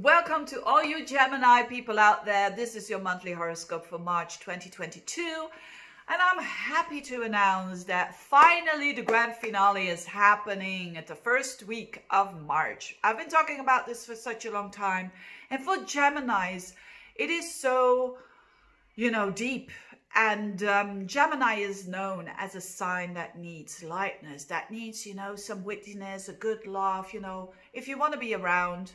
Welcome to all you Gemini people out there. This is your monthly horoscope for March 2022. And I'm happy to announce that finally the grand finale is happening at the first week of March. I've been talking about this for such a long time. And for Geminis, it is so, deep. And Gemini is known as a sign that needs lightness, that needs, some wittiness, a good laugh. If you want to be around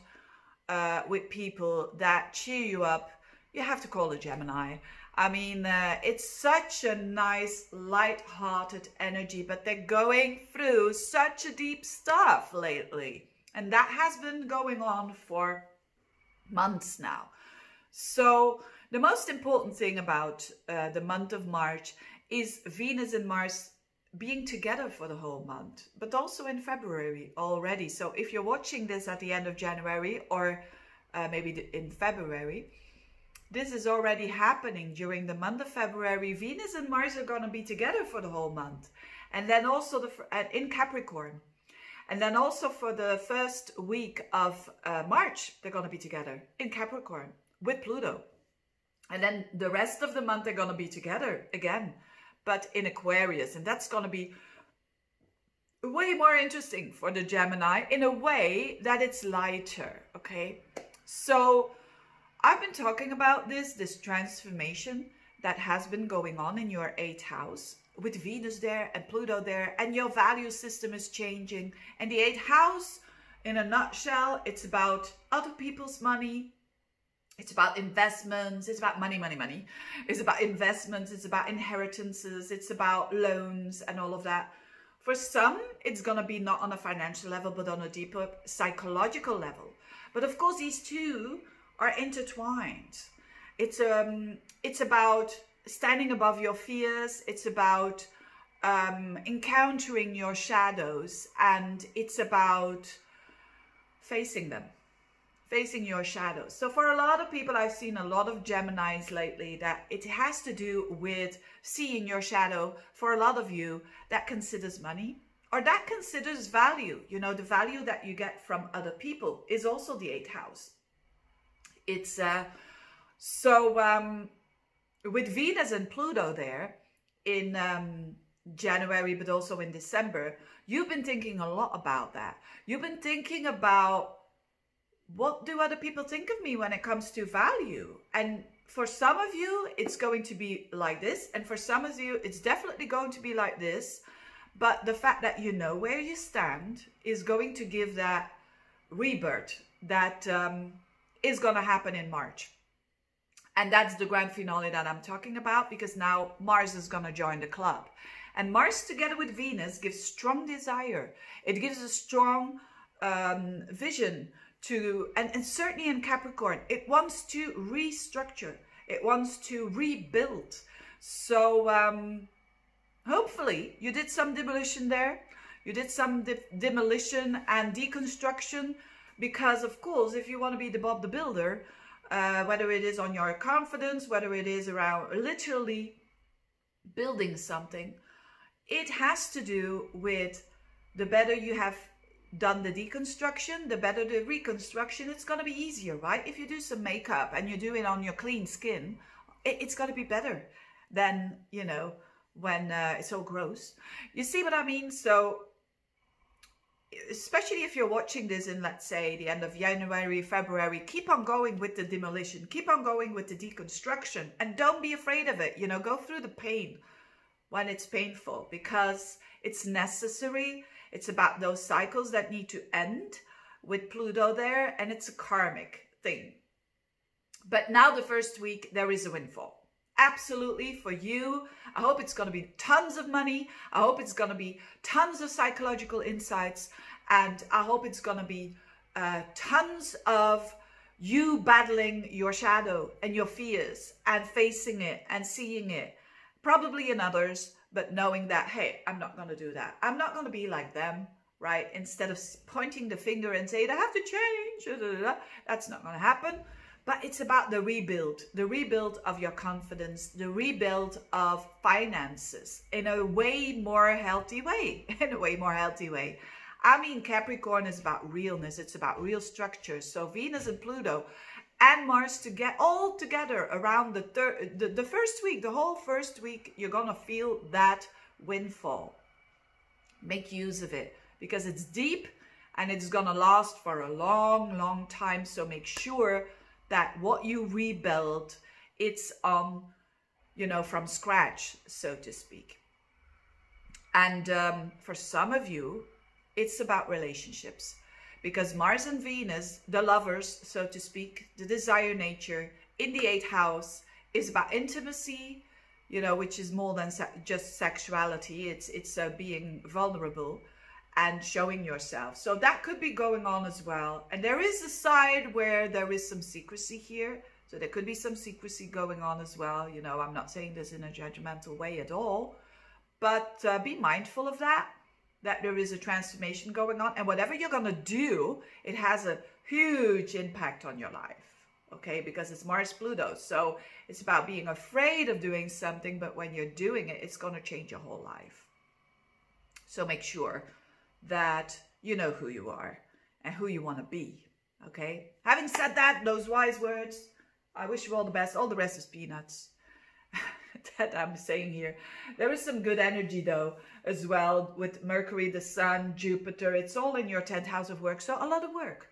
with people that cheer you up, you have to call a Gemini. I mean, it's such a nice, light-hearted energy, but they're going through such a deep stuff lately. And that has been going on for months now. So the most important thing about the month of March is Venus and Mars being together for the whole month, but also in February already. So if you're watching this at the end of January or maybe in February, this is already happening during the month of February. Venus and Mars are going to be together for the whole month. And then also in Capricorn. And then also for the first week of March, they're going to be together in Capricorn with Pluto. And then the rest of the month, they're going to be together again, but in Aquarius. And that's going to be way more interesting for the Gemini in a way that it's lighter, okay? So I've been talking about this transformation that has been going on in your 8th house with Venus there and Pluto there, and your value system is changing. And the 8th house, in a nutshell, it's about other people's money. It's about investments. It's about money. It's about investments. It's about inheritances. It's about loans and all of that. For some, it's going to be not on a financial level, but on a deeper psychological level. But of course, these two are intertwined. It's about standing above your fears. It's about encountering your shadows. And it's about facing them. Facing your shadows. So for a lot of people, I've seen a lot of Geminis lately that it has to do with seeing your shadow. For a lot of you, that considers money or that considers value. The value that you get from other people is also the 8th house. It's with Venus and Pluto there in January, but also in December, you've been thinking a lot about that. You've been thinking about, what do other people think of me when it comes to value? And for some of you, it's going to be like this. And for some of you, it's definitely going to be like this. But the fact that you know where you stand is going to give that rebirth that is going to happen in March. And that's the grand finale that I'm talking about, because now Mars is going to join the club. And Mars together with Venus gives strong desire. It gives a strong vision to, and certainly in Capricorn, it wants to restructure. It wants to rebuild. So hopefully you did some demolition there. You did some demolition and deconstruction, because of course, if you want to be the Bob the Builder, whether it is on your confidence, whether it is around literally building something, it has to do with the better you have done the deconstruction, the better the reconstruction. It's going to be easier, right? If you do some makeup and you do it on your clean skin, it's going to be better than, when it's all gross. You see what I mean? So especially if you're watching this in, let's say, the end of January, February, keep on going with the demolition, keep on going with the deconstruction, and don't be afraid of it. Go through the pain when it's painful, because it's necessary. It's about those cycles that need to end with Pluto there, and it's a karmic thing. But now the first week, there is a windfall. Absolutely, for you. I hope it's going to be tons of money. I hope it's going to be tons of psychological insights. And I hope it's going to be tons of you battling your shadow and your fears and facing it and seeing it. Probably in others, but knowing that, hey, I'm not going to do that. I'm not going to be like them, right? Instead of pointing the finger and saying, I have to change. That's not going to happen. But it's about the rebuild of your confidence, the rebuild of finances in a way more healthy way, I mean, Capricorn is about realness. It's about real structures. So Venus and Pluto and Mars to get all together around the first week, the whole first week, you're going to feel that windfall. Make use of it because it's deep and it's going to last for a long, long time. So make sure that what you rebuild, it's you know, from scratch, so to speak. And for some of you, it's about relationships because Mars and Venus, the lovers, so to speak, the desire nature in the 8th house is about intimacy, you know, which is more than just sexuality. It's being vulnerable and showing yourself. So that could be going on as well. And there is a side where there is some secrecy here. So there could be some secrecy going on as well. You know, I'm not saying this in a judgmental way at all, but be mindful of that there is a transformation going on. And whatever you're going to do, it has a huge impact on your life. Okay, because it's Mars Pluto. So it's about being afraid of doing something, but when you're doing it, it's going to change your whole life. So make sure that you know who you are and who you want to be. Okay, having said that, those wise words, I wish you all the best. All the rest is peanuts. That I'm saying here. There is some good energy though as well with Mercury, the Sun, Jupiter. It's all in your 10th house of work. So a lot of work.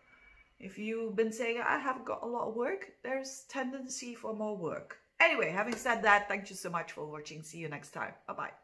If you've been saying, I haven't got a lot of work, there's tendency for more work. Anyway, having said that, thank you so much for watching. See you next time. Bye-bye.